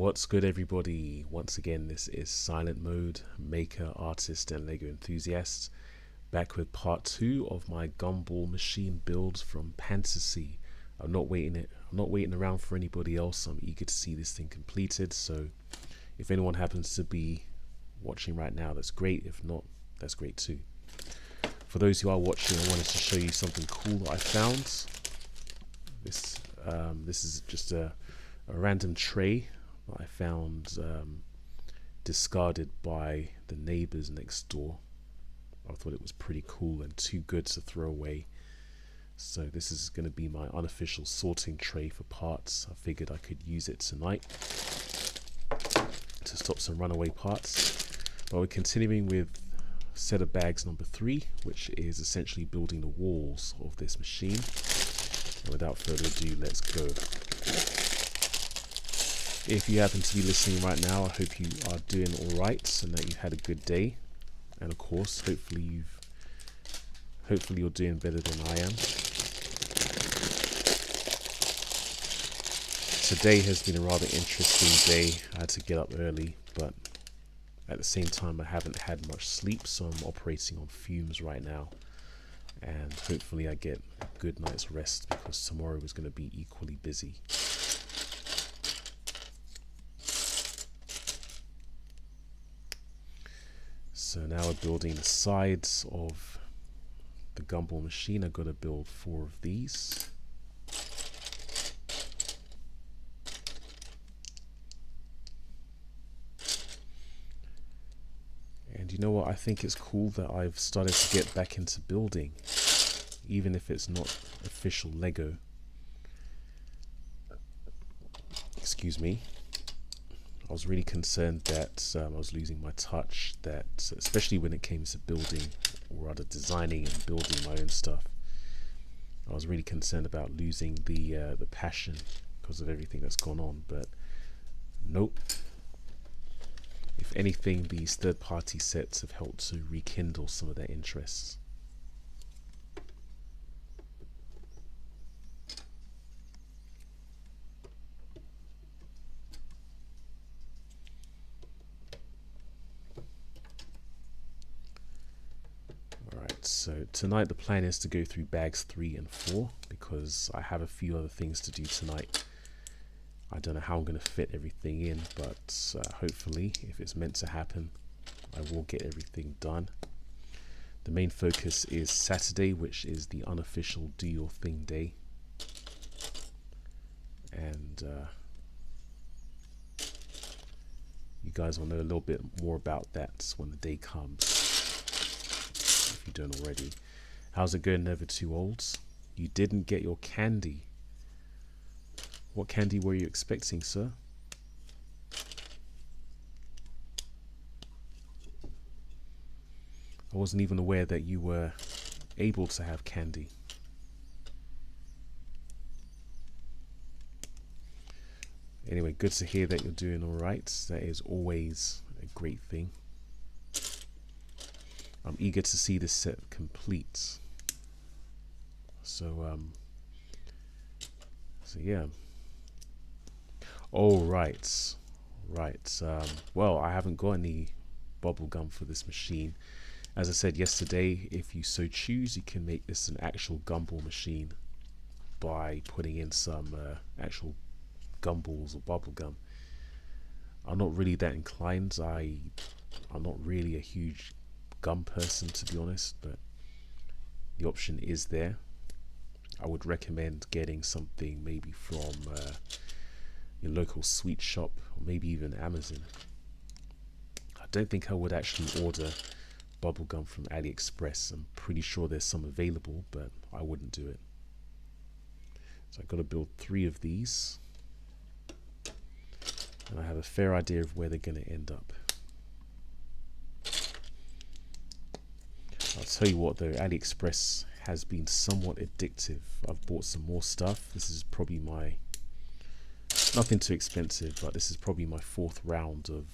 What's good, everybody? Once again, this is SilentMode, maker, artist, and LEGO enthusiast, back with part 2 of my gumball machine builds from Fantasy. I'm not waiting around for anybody else. I'm eager to see this thing completed. So, if anyone happens to be watching right now, that's great. If not, that's great too. For those who are watching, I wanted to show you something cool that I found. This is just a random tray that I found discarded by the neighbors next door. I thought it was pretty cool and too good to throw away. So this is going to be my unofficial sorting tray for parts. I figured I could use it tonight to stop some runaway parts. But we're continuing with set of bags number 3, which is essentially building the walls of this machine. And without further ado, let's go. If you happen to be listening right now, I hope you are doing alright and that you had a good day. And of course, hopefully you're doing better than I am. Today has been a rather interesting day. I had to get up early, but at the same time I haven't had much sleep, so I'm operating on fumes right now. And hopefully I get a good night's rest, because tomorrow is going to be equally busy. So now we're building the sides of the gumball machine. I've got to build 4 of these. And you know what? I think it's cool that I've started to get back into building, even if it's not official LEGO. Excuse me. I was really concerned that I was losing my touch, that especially when it came to building, or rather designing and building my own stuff. I was really concerned about losing the passion because of everything that's gone on, but nope. If anything, these third-party sets have helped to rekindle some of their interests. So tonight the plan is to go through bags 3 and 4 because I have a few other things to do tonight. I don't know how I'm going to fit everything in, but hopefully, if it's meant to happen, I will get everything done. The main focus is Saturday, which is the unofficial do your thing day. And you guys will know a little bit more about that when the day comes, if you don't already. How's it going, Never Too Olds? You didn't get your candy. What candy were you expecting, sir? I wasn't even aware that you were able to have candy. Anyway, good to hear that you're doing alright. That is always a great thing. I'm eager to see this set complete. So yeah. Oh, right. Well, I haven't got any bubble gum for this machine. As I said yesterday, if you so choose, you can make this an actual gumball machine by putting in some actual gumballs or bubble gum. I'm not really that inclined. I'm not really a huge gum person, to be honest, but the option is there. I would recommend getting something maybe from your local sweet shop, or maybe even Amazon. I don't think I would actually order bubblegum from AliExpress. I'm pretty sure there's some available, but I wouldn't do it. So I've got to build 3 of these, and I have a fair idea of where they're going to end up. I'll tell you what though, AliExpress has been somewhat addictive. I've bought some more stuff. This is probably nothing too expensive, but this is probably my 4th or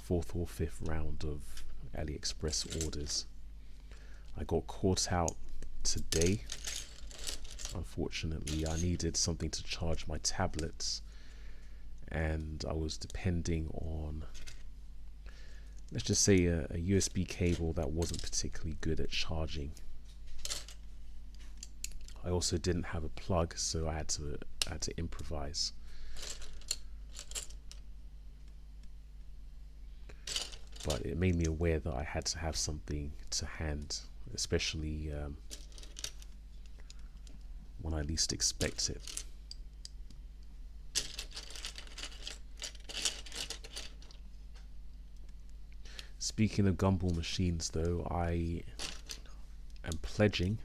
5th round of AliExpress orders. I got caught out today. Unfortunately, I needed something to charge my tablets, and I was depending on, let's just say, a USB cable that wasn't particularly good at charging. I also didn't have a plug, so I had to improvise. But it made me aware that I had to have something to hand, especially when I least expect it. Speaking of gumball machines though, I am pledging,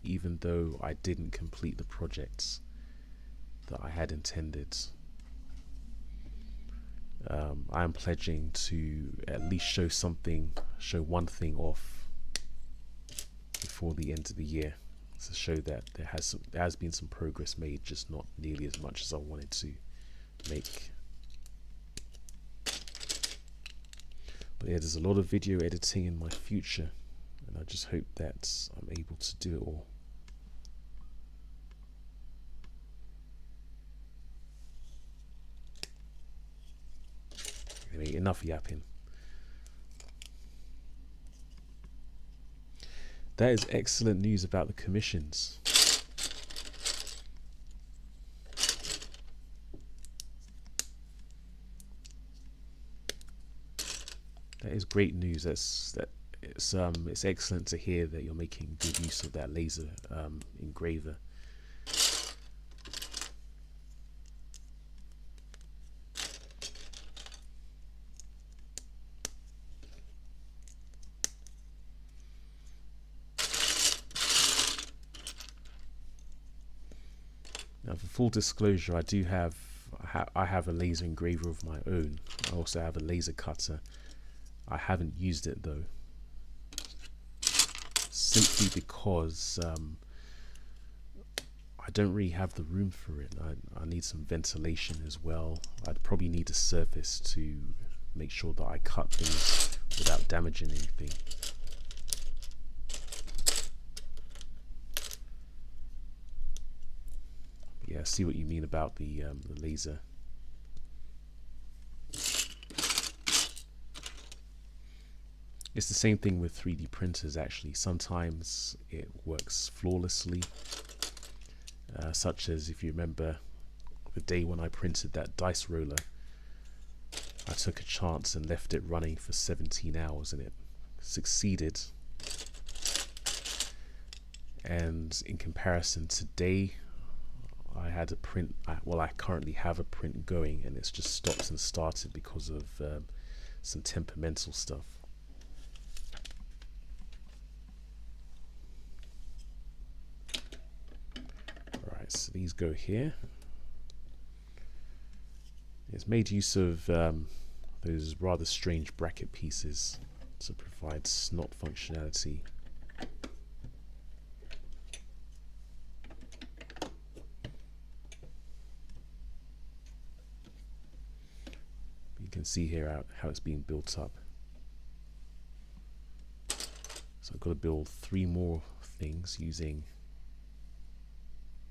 even though I didn't complete the projects that I had intended, I am pledging to at least show one thing off before the end of the year, to show that there has been some progress made, just not nearly as much as I wanted to make. But yeah, there's a lot of video editing in my future, and I just hope that I'm able to do it all. Anyway, enough yapping. That is excellent news about the commissions. That is great news. It's excellent to hear that you're making good use of that laser engraver. Now, for full disclosure, I have a laser engraver of my own. I also have a laser cutter. I haven't used it though, simply because I don't really have the room for it. I need some ventilation as well. I'd probably need a surface to make sure that I cut things without damaging anything. Yeah, I see what you mean about the laser. It's the same thing with 3D printers actually. Sometimes it works flawlessly, such as if you remember the day when I printed that dice roller. I took a chance and left it running for 17 hours and it succeeded. And in comparison, today I had a print, well, I currently have a print going and it's just stopped and started because of some temperamental stuff. Alright, so these go here. It's made use of those rather strange bracket pieces to provide snot functionality. You can see here how it's being built up. So I've got to build 3 more things using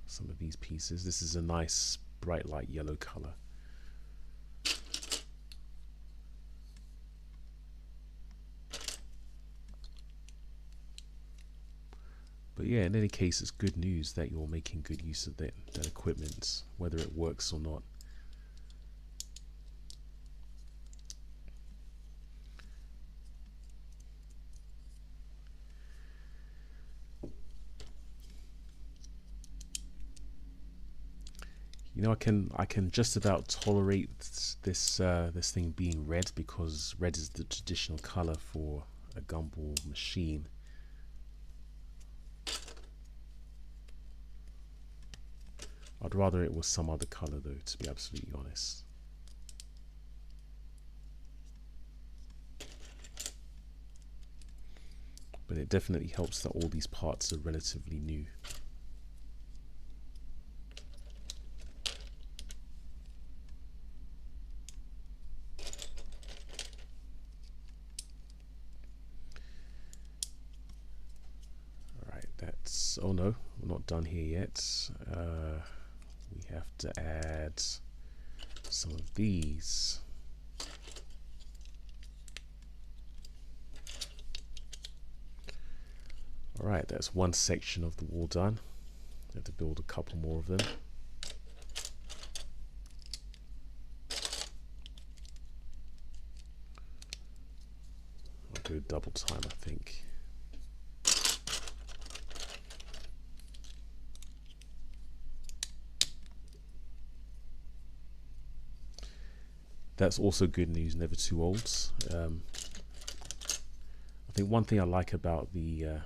some of these pieces. This is a nice bright light yellow color. But yeah, in any case, it's good news that you're making good use of that equipment, whether it works or not. You know, I can just about tolerate this thing being red, because red is the traditional color for a gumball machine. I'd rather it was some other color though, to be absolutely honest. But it definitely helps that all these parts are relatively new. Alright, that's, oh no, we're not done here yet. We have to add some of these. Alright, that's one section of the wall done. I have to build a couple more of them. I'll go double time, I think. That's also good news, never too old. I think one thing I like about the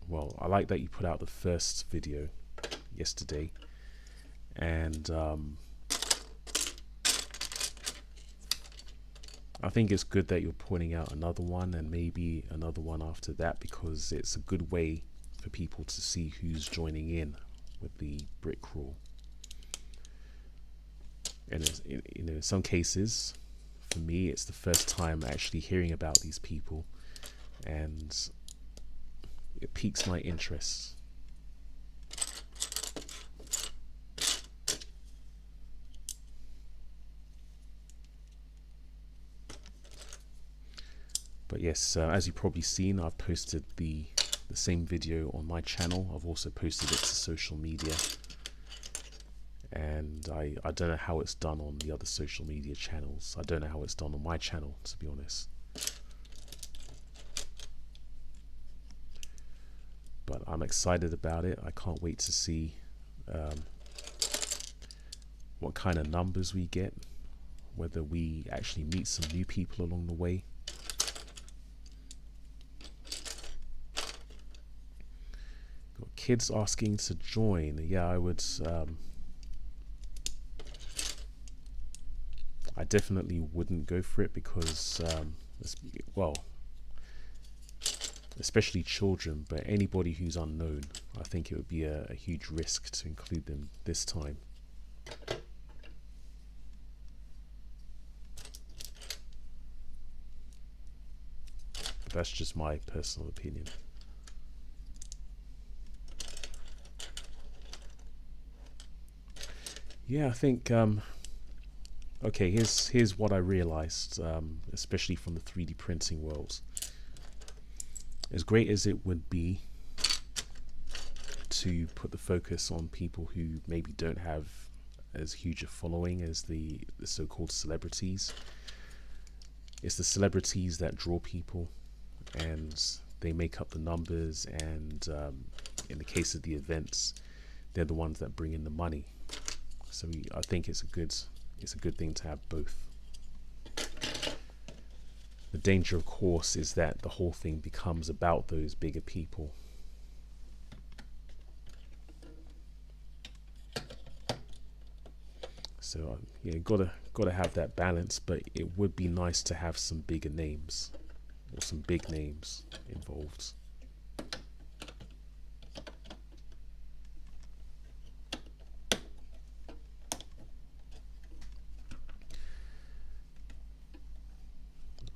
well, I like that you put out the first video yesterday, and I think it's good that you're pointing out another one and maybe another one after that, because it's a good way for people to see who's joining in with the brick crawl. And you know, in some cases, for me, it's the first time actually hearing about these people, and it piques my interest. But yes, as you've probably seen, I've posted the same video on my channel. I've also posted it to social media. And I don't know how it's done on the other social media channels. I don't know how it's done on my channel, to be honest. But I'm excited about it. I can't wait to see what kind of numbers we get, whether we actually meet some new people along the way. Got kids asking to join. Yeah, I would. I definitely wouldn't go for it because, well, especially children, but anybody who's unknown, I think it would be a huge risk to include them this time. But that's just my personal opinion. Yeah, I think okay, here's what I realized, especially from the 3D printing world. As great as it would be to put the focus on people who maybe don't have as huge a following as the so-called celebrities, it's the celebrities that draw people, and they make up the numbers, and in the case of the events, they're the ones that bring in the money. So I think it's a good thing to have both. The danger, of course, is that the whole thing becomes about those bigger people. So yeah, gotta have that balance, but it would be nice to have some bigger names or some big names involved.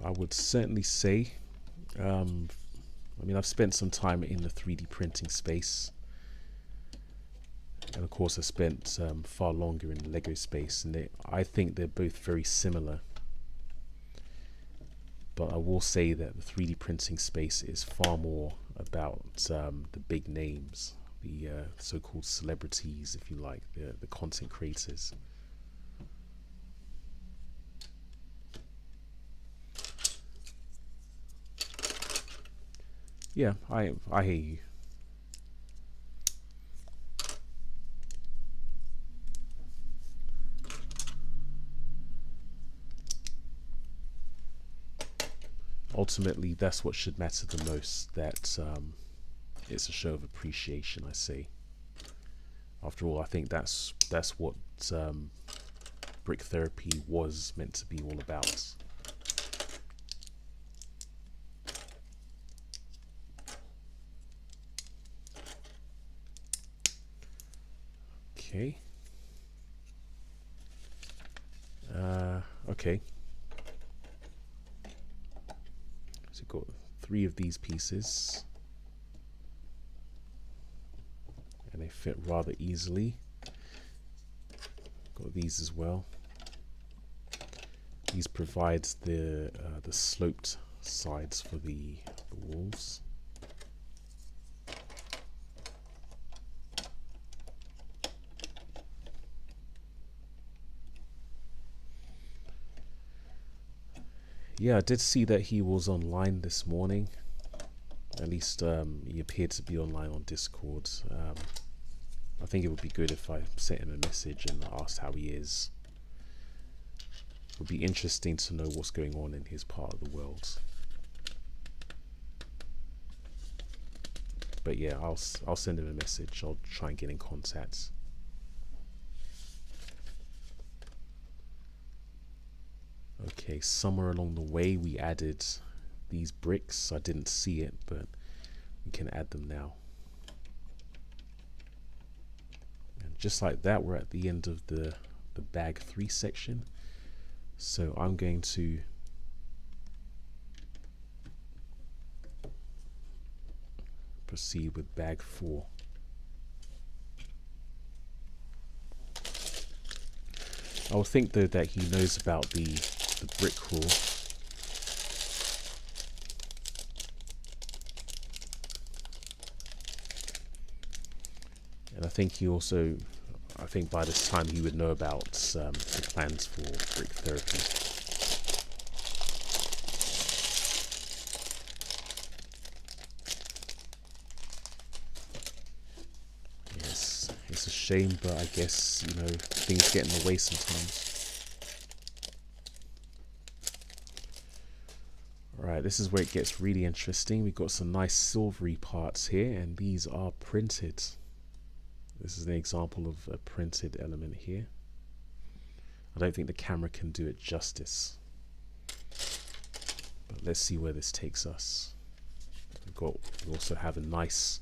I would certainly say, I mean, I've spent some time in the 3D printing space, and of course I spent far longer in the LEGO space, and I think they're both very similar. But I will say that the 3D printing space is far more about the big names, the so-called celebrities, if you like, the content creators. Yeah, I hear you. Ultimately, that's what should matter the most, that it's a show of appreciation, I say. After all, I think that's what brick therapy was meant to be all about. Okay. Okay. So we've got 3 of these pieces, and they fit rather easily. Got these as well. These provides the sloped sides for the walls. Yeah, I did see that he was online this morning. At least he appeared to be online on Discord. I think it would be good if I sent him a message and asked how he is. It would be interesting to know what's going on in his part of the world. But yeah, I'll send him a message. I'll try and get in contact. Okay, somewhere along the way we added these bricks. I didn't see it, but we can add them now. And just like that, we're at the end of the bag 3 section. So I'm going to proceed with bag 4. I would think though that he knows about the brick rule. And I think he also, I think by this time he would know about the plans for brick therapy. Yes, it's a shame, but I guess, you know, things get in the way sometimes. Alright, this is where it gets really interesting. We've got some nice silvery parts here, and these are printed. This is an example of a printed element here. I don't think the camera can do it justice. But let's see where this takes us. We also have a nice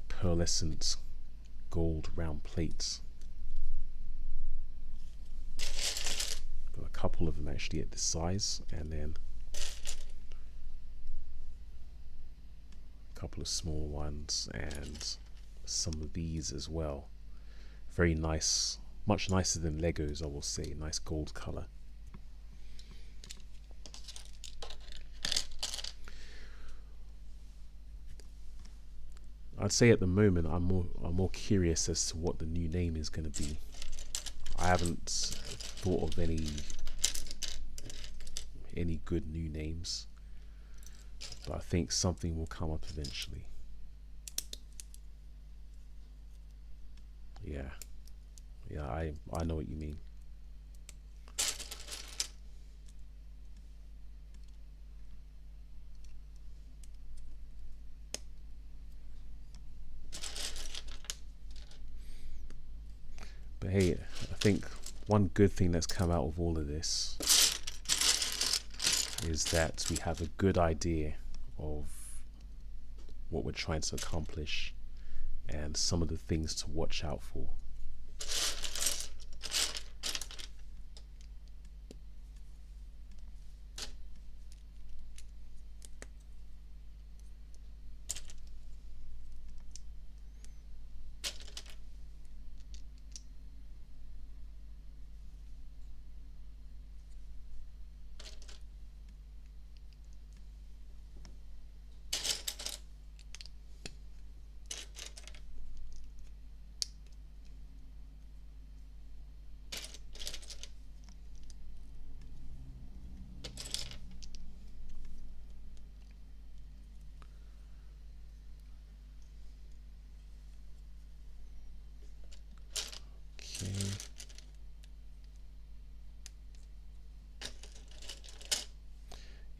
pearlescent gold round plates. Got a couple of them actually at this size, and then a couple of small ones, and some of these as well. Very nice, much nicer than Legos, I will say. Nice gold color. I'd say at the moment I'm more curious as to what the new name is going to be. I haven't thought of any good new names, but I think something will come up eventually. Yeah, I know what you mean. But hey, I think one good thing that's come out of all of this is that we have a good idea of what we're trying to accomplish and some of the things to watch out for.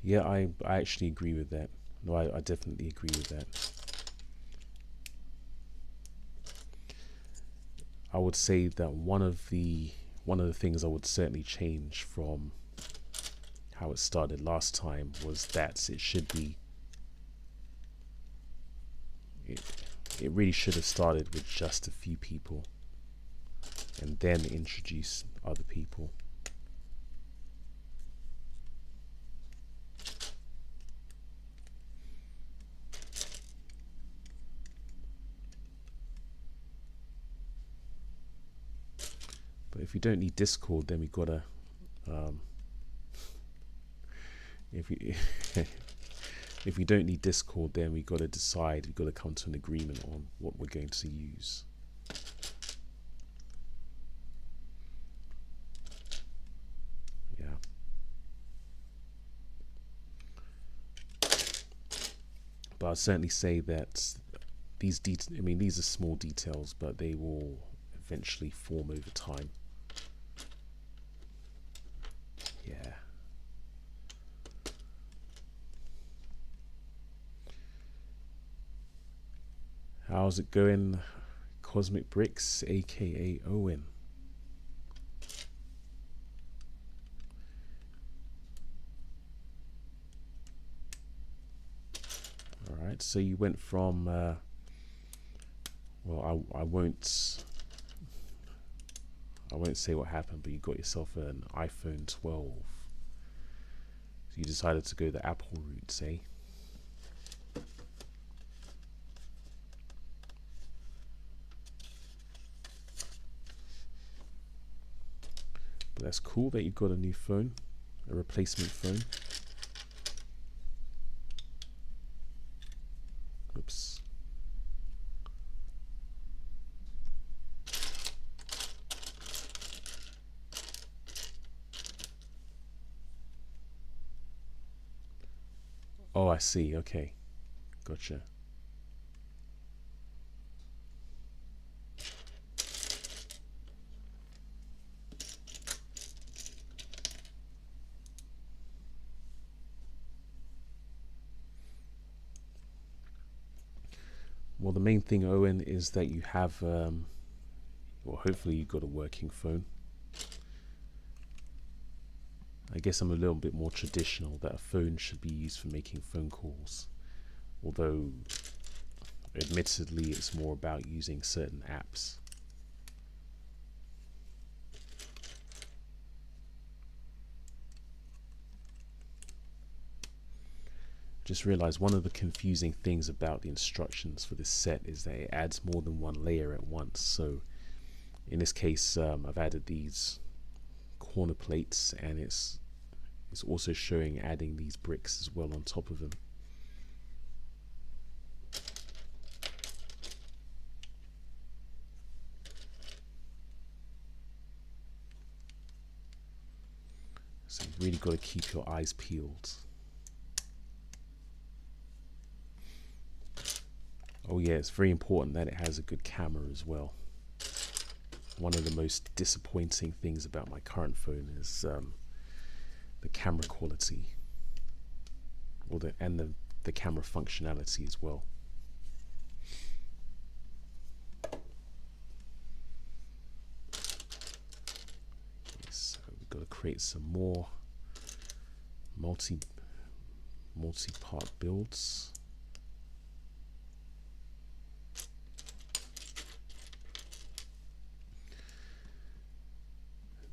Yeah, I actually agree with that. No, I definitely agree with that. I would say that one of the things I would certainly change from how it started last time was that it should be, it really should have started with just a few people and then introduce other people. But if we don't need Discord, then we've got to If we if we don't need Discord, then we got to decide. We got to come to an agreement on what we're going to use. Yeah. But I'd certainly say that these these are small details, but they will eventually form over time. Yeah. How's it going, Cosmic Bricks, aka Owen? Alright, so you went from well, I won't say what happened, but you got yourself an iPhone 12. So you decided to go the Apple route, say. But that's cool that you got a new phone, a replacement phone. Oops. Oh, I see. Okay. Gotcha. Well, the main thing, Owen, is that you have, well, hopefully you've got a working phone. I guess I'm a little bit more traditional, that a phone should be used for making phone calls. Although, admittedly, it's more about using certain apps. Just realized one of the confusing things about the instructions for this set is that it adds more than one layer at once. So in this case, I've added these corner plates, and it's also showing adding these bricks as well on top of them. So you've really got to keep your eyes peeled. Oh yeah, it's very important that it has a good camera as well. One of the most disappointing things about my current phone is the camera quality, or the camera functionality as well. So we've got to create some more multi-part builds.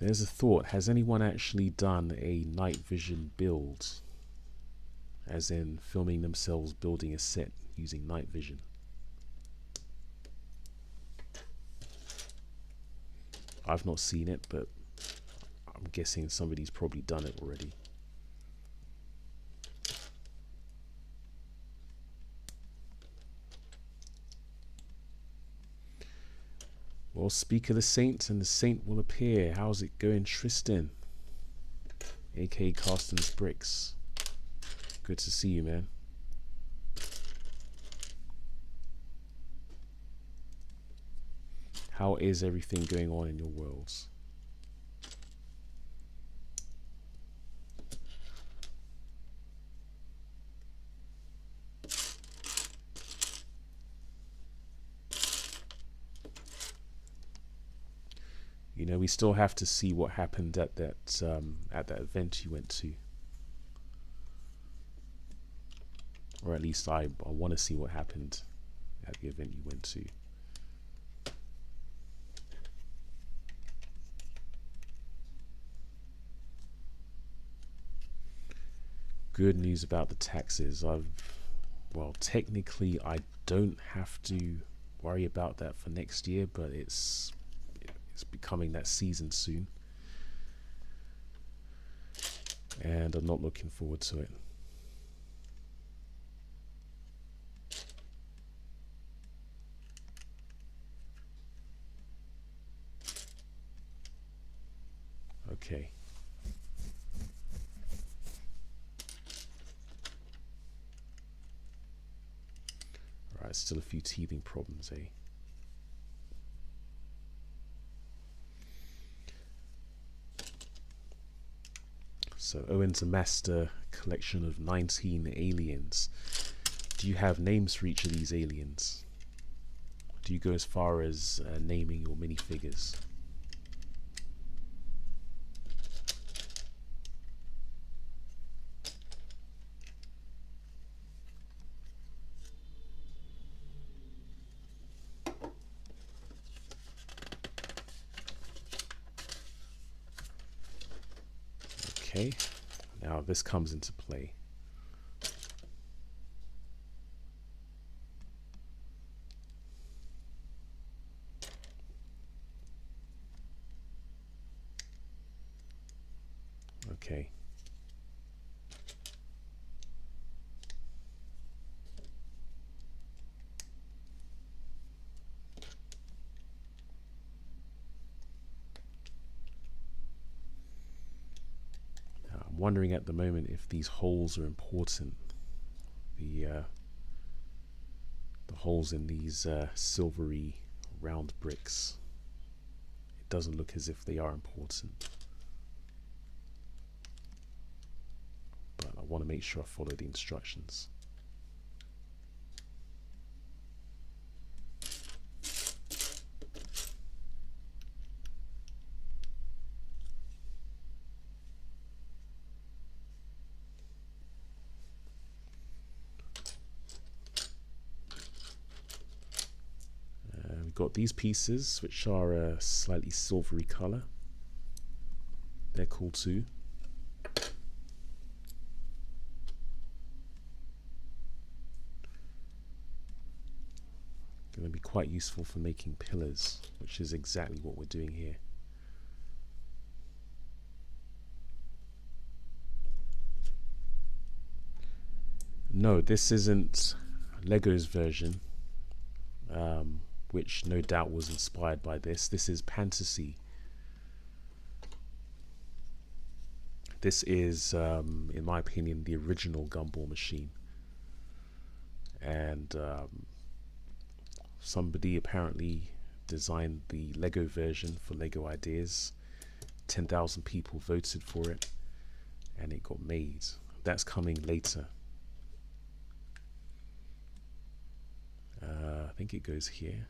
There's a thought, has anyone actually done a night vision build? As in filming themselves building a set using night vision? I've not seen it, but I'm guessing somebody's probably done it already. Well, speak of the saint, and the saint will appear. How's it going, Tristan? aka Carsten's Bricks. Good to see you, man. How is everything going on in your worlds? You know, we still have to see what happened at that event you went to, or at least I want to see what happened at the event you went to. Good news about the taxes. Well, technically I don't have to worry about that for next year, but it's becoming that season soon. and I'm not looking forward to it. Okay. Alright, still a few teething problems, eh? So Owen's amassed a collection of 19 aliens. Do you have names for each of these aliens? Do you go as far as naming your minifigures? Okay, now this comes into play. Okay. I'm wondering at the moment if these holes are important. The holes in these silvery round bricks. It doesn't look as if they are important. But I want to make sure I follow the instructions. We've got these pieces which are a slightly silvery color. They're cool too. Going to be quite useful for making pillars, which is exactly what we're doing here. No, this isn't LEGO's version, which no doubt was inspired by this. This is PANTASY. This is, in my opinion, the original Gumball Machine. And somebody apparently designed the LEGO version for LEGO Ideas. 10,000 people voted for it, and it got made. That's coming later. I think it goes here.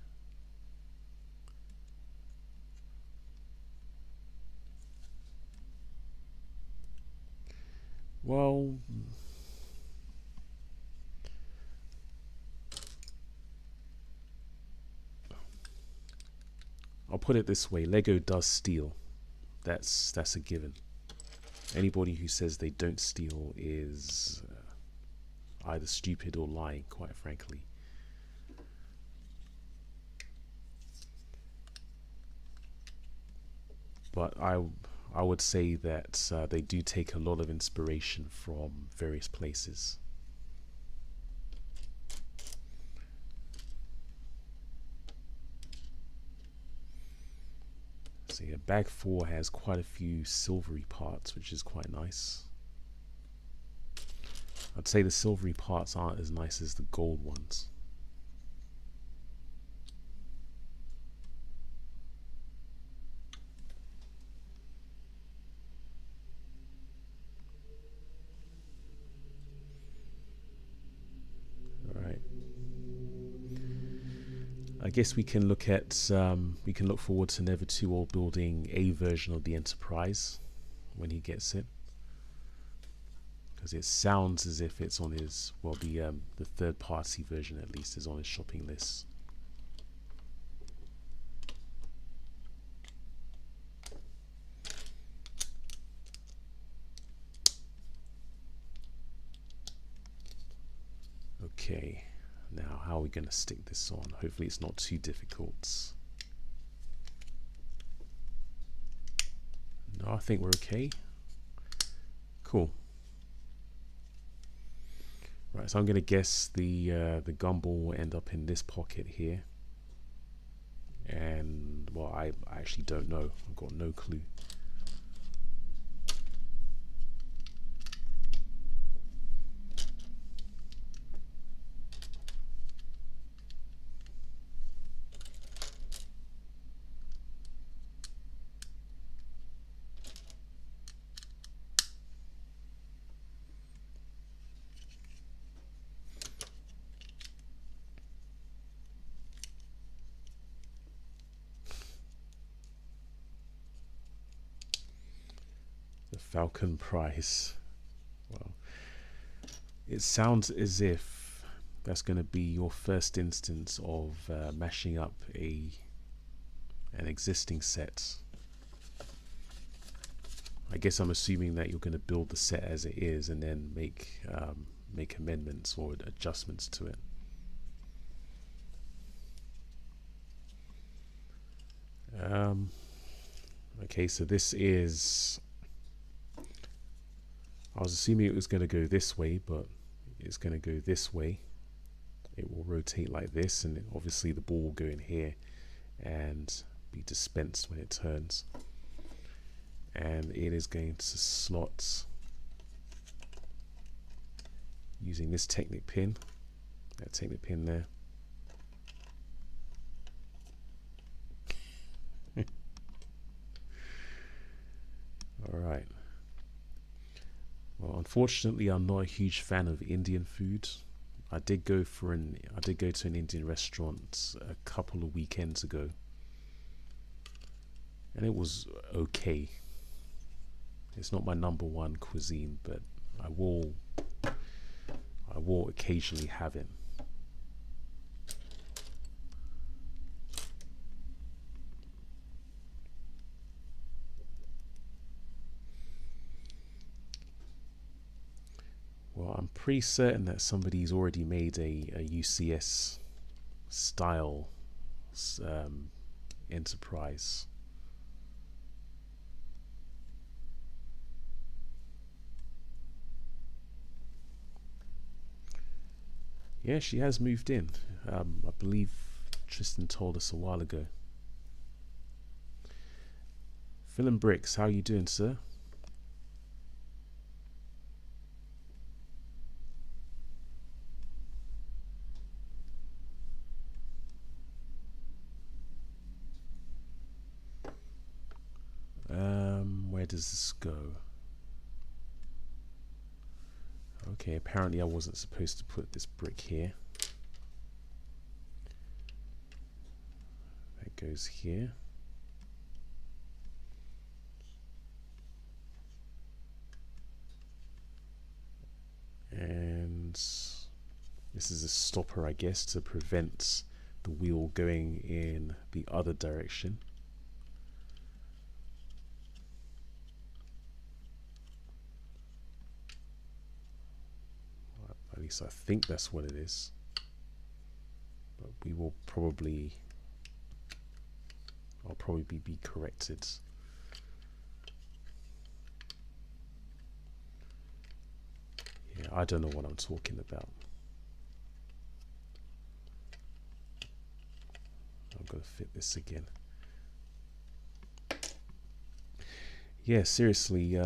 Well, I'll put it this way: LEGO does steal. That's a given. Anybody who says they don't steal is either stupid or lying, quite frankly. But I would say that they do take a lot of inspiration from various places. So yeah, bag 4 has quite a few silvery parts, which is quite nice. I'd say the silvery parts aren't as nice as the gold ones. I guess we can look at we can look forward to Never Too Old building a version of the Enterprise when he gets it, because it sounds as if it's on his, well, the third-party version at least is on his shopping list. Okay. Now, how are we going to stick this on? Hopefully it's not too difficult. No, I think we're okay. Cool. Right, so I'm going to guess the gumball will end up in this pocket here. And, well, I actually don't know. I've got no clue. The Falcon Prize. Well, it sounds as if that's going to be your first instance of mashing up an existing set. I guess I'm assuming that you're going to build the set as it is and then make amendments or adjustments to it. Okay, so this is, I was assuming it was going to go this way, but it's going to go this way. It will rotate like this, and obviously the ball will go in here and be dispensed when it turns. And it is going to slot using this Technic pin, that Technic pin there. All right. Well, unfortunately, I'm not a huge fan of Indian food. I did go to an Indian restaurant a couple of weekends ago, and it was okay. It's not my number one cuisine, but I will occasionally have it. Well, I'm pretty certain that somebody's already made a UCS style Enterprise. Yeah, she has moved in. I believe Tristan told us a while ago. Philip Bricks, how are you doing, sir? Where does this go? Okay, apparently I wasn't supposed to put this brick here. That goes here. And this is a stopper, I guess, to prevent the wheel going in the other direction. At least I think that's what it is. But we will probably, I'll probably be corrected. Yeah, I don't know what I'm talking about. I've got to fit this again. Yeah, seriously,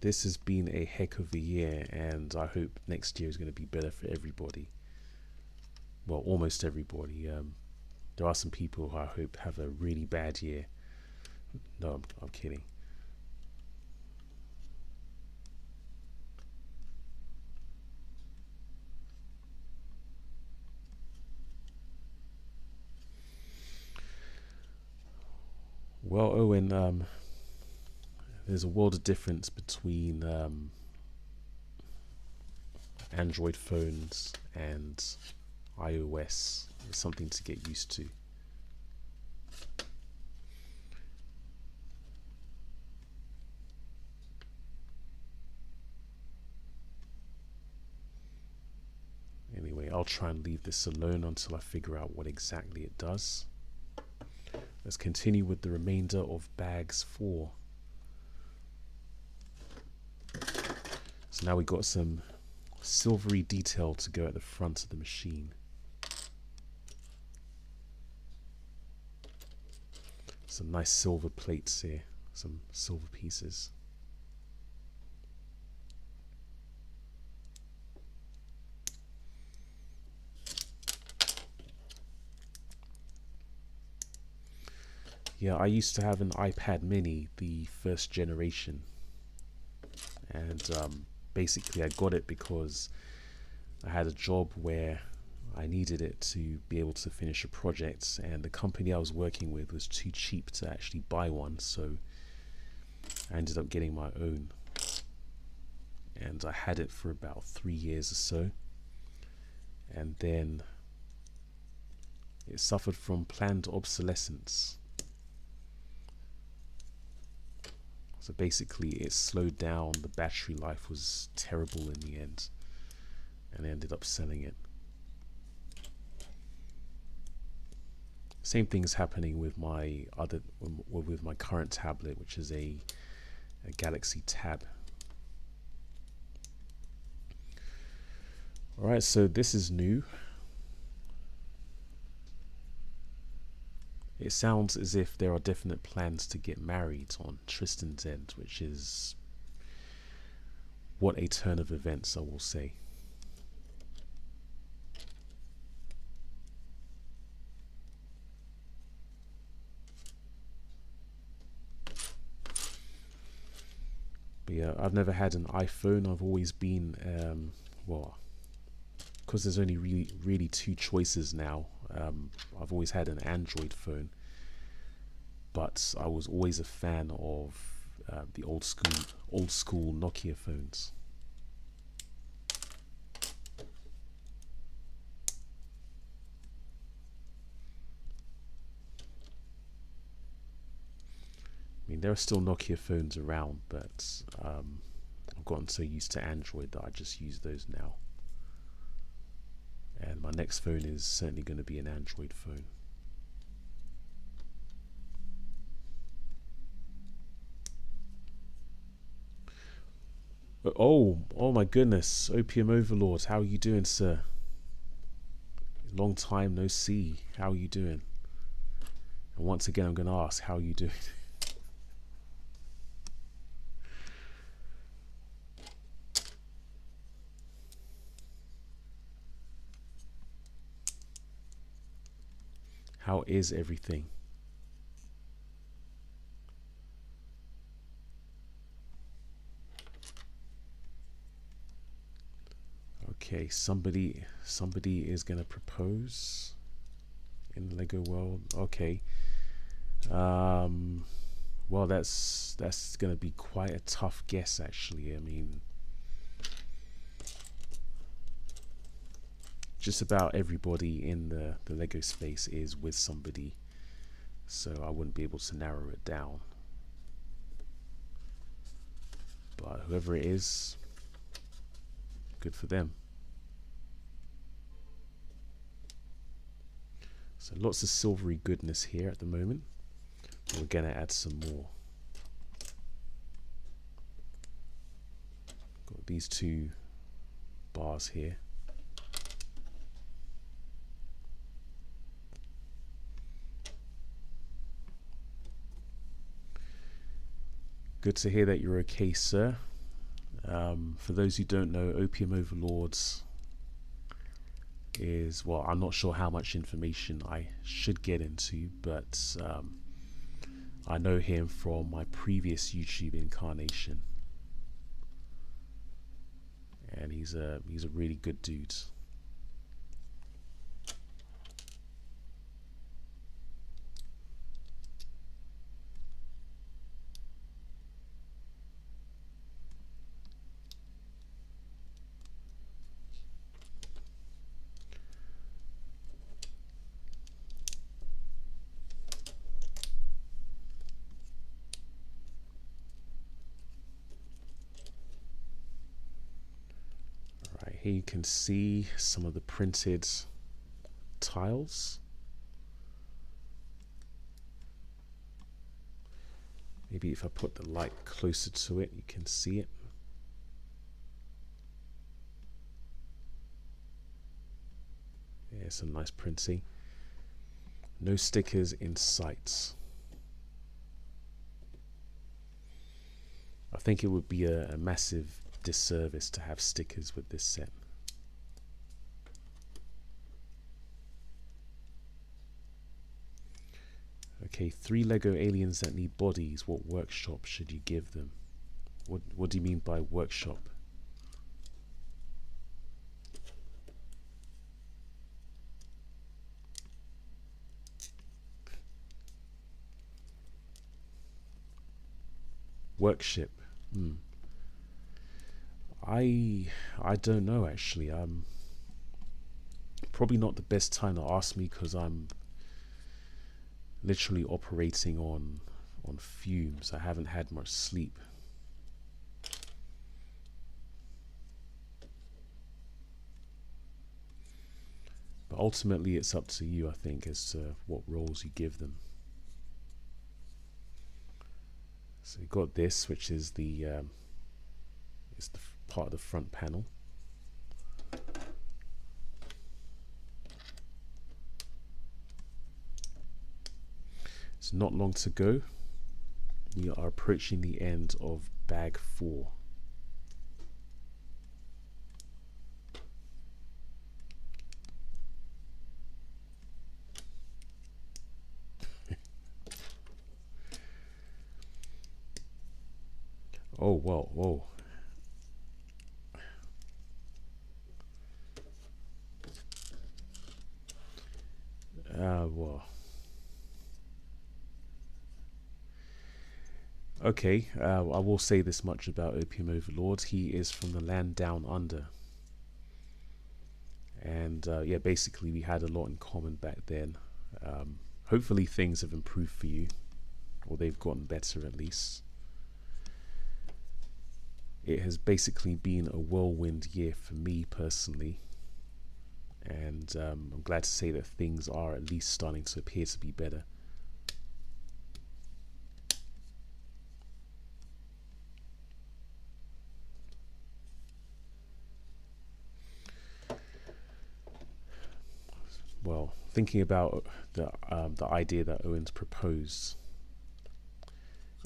this has been a heck of a year, and I hope next year is going to be better for everybody. Well, almost everybody. There are some people who I hope have a really bad year. No, I'm kidding. Well, Owen, there's a world of difference between Android phones and iOS. It's something to get used to. Anyway, I'll try and leave this alone until I figure out what exactly it does. Let's continue with the remainder of bags 4. Now we got some silvery detail to go at the front of the machine. Some nice silver plates here, some silver pieces. Yeah, I used to have an iPad mini, the first generation, and basically I got it because I had a job where I needed it to be able to finish a project, and the company I was working with was too cheap to actually buy one, so I ended up getting my own, and I had it for about 3 years or so, and then it suffered from planned obsolescence. So basically it slowed down, the battery life was terrible in the end, and I ended up selling it. Same thing's happening with my current tablet, which is a Galaxy Tab. Alright, so this is new. It sounds as if there are definite plans to get married on Tristan's end, which is what a turn of events, I will say. But yeah, I've never had an iPhone. I've always been, well, because there's only really two choices now. I've always had an Android phone, but I was always a fan of the old school Nokia phones. I mean, there are still Nokia phones around, but I've gotten so used to Android that I just use those now. And my next phone is certainly going to be an Android phone. Oh my goodness, Opium Overlord, how are you doing, sir? Long time no see. How are you doing? And once again, I'm going to ask, how are you doing? How is everything? Okay, somebody is gonna propose in the Lego world. Okay. Well, that's gonna be quite a tough guess, actually. I mean, just about everybody in the Lego space is with somebody, so I wouldn't be able to narrow it down. But whoever it is, good for them. So lots of silvery goodness here at the moment. We're gonna add some more. Got these two bars here. Good to hear that you're okay, sir. For those who don't know, Opium Overlords is, well, I'm not sure how much information I should get into, but I know him from my previous YouTube incarnation, and he's a really good dude. Here you can see some of the printed tiles. Maybe if I put the light closer to it, you can see it. Yeah, some nice printing. No stickers in sight. I think it would be a massive disservice to have stickers with this set. Okay, 3 Lego aliens that need bodies. What workshop should you give them? What do you mean by workshop? Workship. I don't know actually. Probably not the best time to ask me because I'm literally operating on fumes. I haven't had much sleep. But ultimately it's up to you, I think, as to what roles you give them. So we've got this, which is the part of the front panel. It's not long to go. We are approaching the end of bag 4. Oh, well, whoa. Well. Okay, I will say this much about Opium Overlord. He is from the land down under. And yeah, basically we had a lot in common back then. Hopefully things have improved for you, or they've gotten better at least. It has basically been a whirlwind year for me personally, and I'm glad to say that things are at least starting to appear to be better. Well, thinking about the idea that Owen's proposed,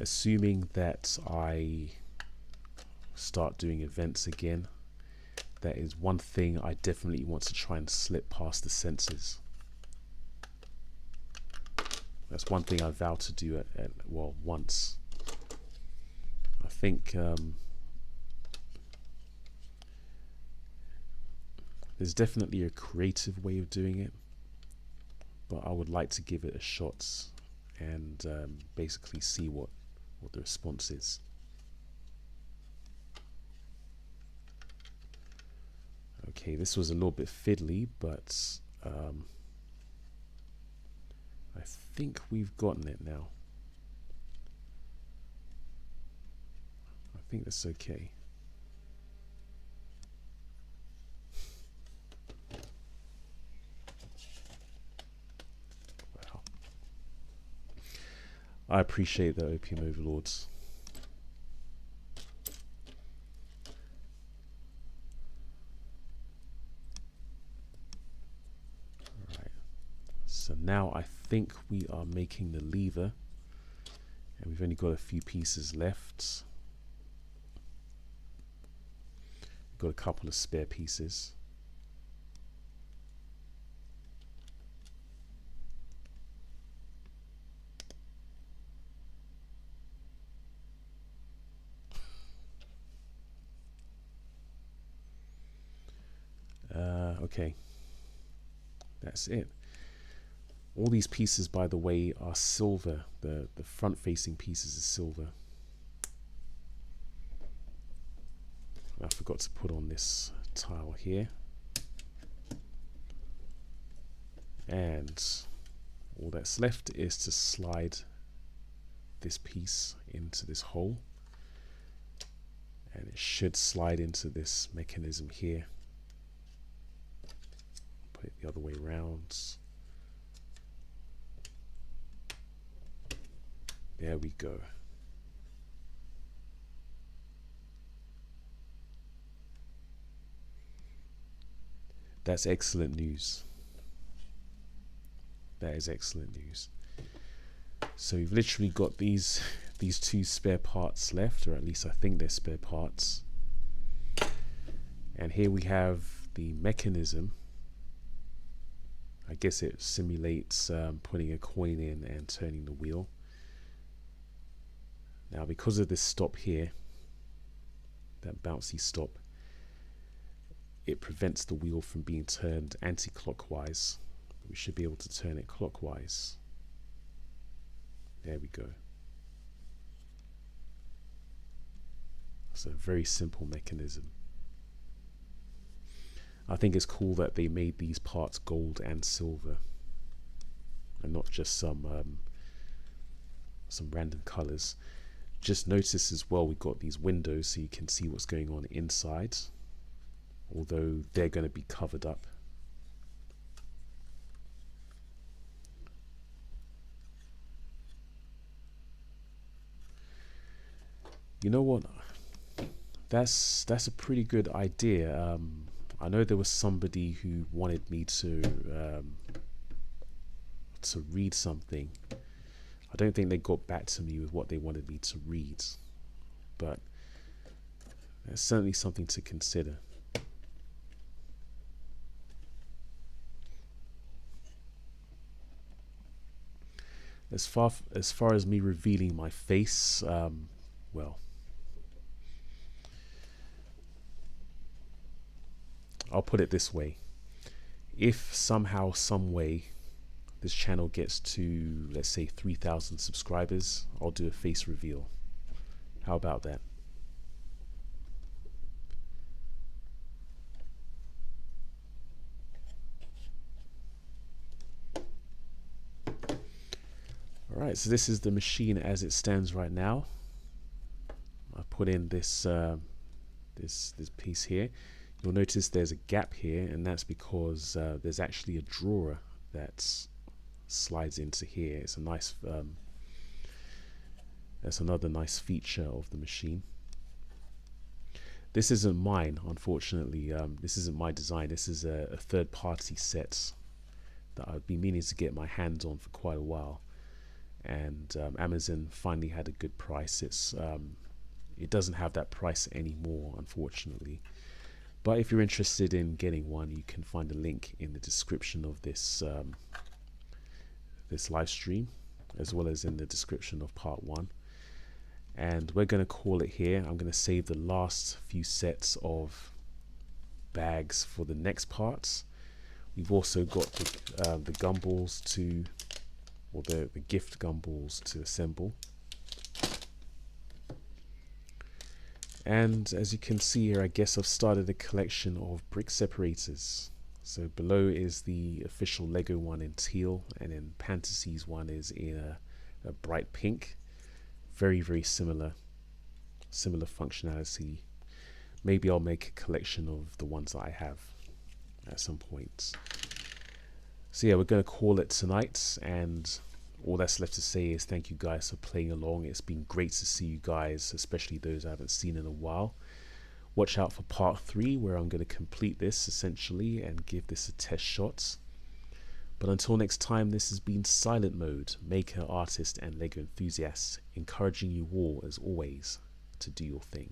assuming that I start doing events again, that is one thing I definitely want to try and slip past the censors. That's one thing I vowed to do at well, once. I think there's definitely a creative way of doing it, but I would like to give it a shot and basically see what the response is. Okay, this was a little bit fiddly, but I think we've gotten it now. I think that's okay. Wow. I appreciate the Opium Overlords. So now I think we are making the lever, and we've only got a few pieces left. We've got a couple of spare pieces. Okay, that's it. All these pieces, by the way, are silver. The front-facing pieces are silver. I forgot to put on this tile here. And all that's left is to slide this piece into this hole. And it should slide into this mechanism here. Put it the other way around. There we go. That's excellent news. That is excellent news. So we've literally got these two spare parts left, or at least I think they're spare parts. And here we have the mechanism. I guess it simulates putting a coin in and turning the wheel. Now because of this stop here, that bouncy stop, it prevents the wheel from being turned anti-clockwise. We should be able to turn it clockwise. There we go. It's a very simple mechanism. I think it's cool that they made these parts gold and silver and not just some random colors. Just notice as well, we've got these windows so you can see what's going on inside, although they're going to be covered up. You know what? That's a pretty good idea. I know there was somebody who wanted me to read something. I don't think they got back to me with what they wanted me to read, but that's certainly something to consider. As far as me revealing my face, well, I'll put it this way. If somehow, some way, this channel gets to, let's say, 3,000 subscribers, I'll do a face reveal. How about that? Alright, so this is the machine as it stands right now. I put in this this piece here. You'll notice there's a gap here, and that's because there's actually a drawer that slides into here. It's a nice that's another nice feature of the machine. This isn't mine, unfortunately. This isn't my design. This is a third-party set that I've been meaning to get my hands on for quite a while, and Amazon finally had a good price. It doesn't have that price anymore, unfortunately. But if you're interested in getting one, you can find a link in the description of this this live stream, as well as in the description of part 1. And we're going to call it here. I'm going to save the last few sets of bags for the next parts. We've also got the gumballs to, or the gift gumballs to assemble. And as you can see here, I guess I've started a collection of brick separators. So below is the official LEGO one in teal, and then Pantasy's one is in a bright pink. Very, very similar functionality. Maybe I'll make a collection of the ones that I have at some point. So yeah, we're going to call it tonight, and all that's left to say is thank you guys for playing along. It's been great to see you guys, especially those I haven't seen in a while. Watch out for part 3, where I'm going to complete this essentially and give this a test shot. But until next time, this has been SilentMode, maker, artist and LEGO enthusiast, encouraging you all as always to do your thing.